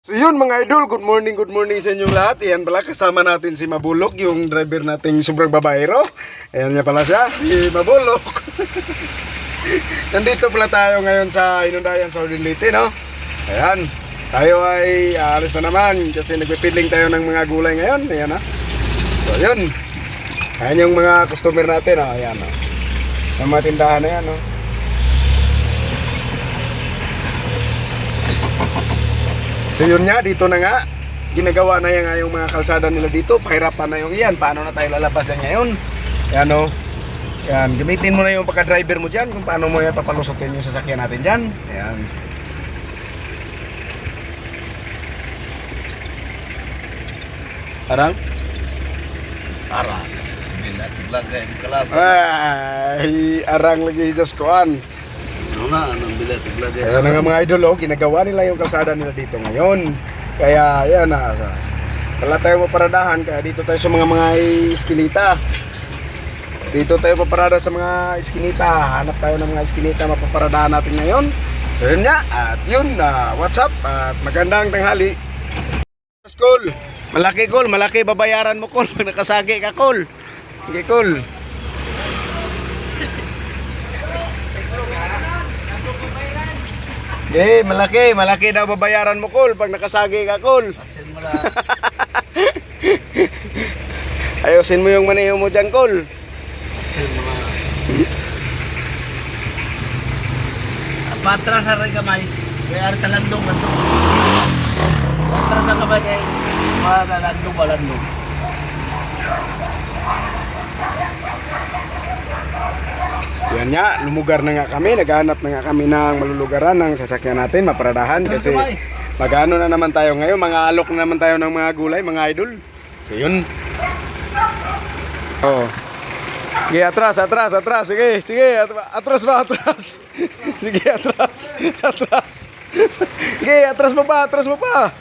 So yun mga idol, good morning sa inyong lahat. Ayan pala, kasama natin si Mabulok, yung driver nating sobrang babaero. Ayan niya pala siya, si Mabulok. Nandito pala tayo ngayon sa Inundayan, Southern Leyte, no? Ayan, tayo ay aalis na naman kasi nagpipidling tayo ng mga gulay ngayon. Ayan ha. So yun, ayan yung mga customer natin, no? Ayan, no? Yung mga tindahan na yan, no? So yun nga, dito na nga ginagawa na yung mga kalsada nila dito. Pahirapan na yung iyan. Paano na tayo lalabas dyan ngayon? Yan o. Yan, gamitin mo na yung pagka-driver mo dyan kung paano mo yan papalusotin yung sasakyan natin dyan. Yan. Arang? Arang. Bilat lagay di kalaban. Ay, arang lagi just kuan. Ano na anong bilat lagay. Ayan na nga mga idol, oh, ginagawa nila yung kalsada nila dito ngayon. Kaya yan na. Wala tayo maparadahan, kaya dito tayo sa mga iskinita. Dito tayo paparada sa mga iskinita. Hanap tayo ng mga iskinita mapaparadahan natin ngayon. So yun nga, at yun, what's up, at magandang tanghali. Cool, malaki babayaran mo Col pag nakasagi ka Col. Okay Col. Okay, malaki daw babayaran mo Col pag nakasagi ka Col. Asin mo lang. Ayusin mo yung maneho mo dyan Col. Asin mo lang. Patras sa rin kamay. Kaya rin talandong. Patras sa kamay kaya matalandong balandong. Yan nga, lumugar na nga kami. Naghahanap na nga kami ng malulugaran ng sasakyan natin, maparadahan. Kasi magano na naman tayo ngayon. Mga alok na naman tayo ng mga gulay, mga idol. So yun. Oh. Sige, atras. Sige, atras ba, atras. Sige, atras. Sige, atras mo pa.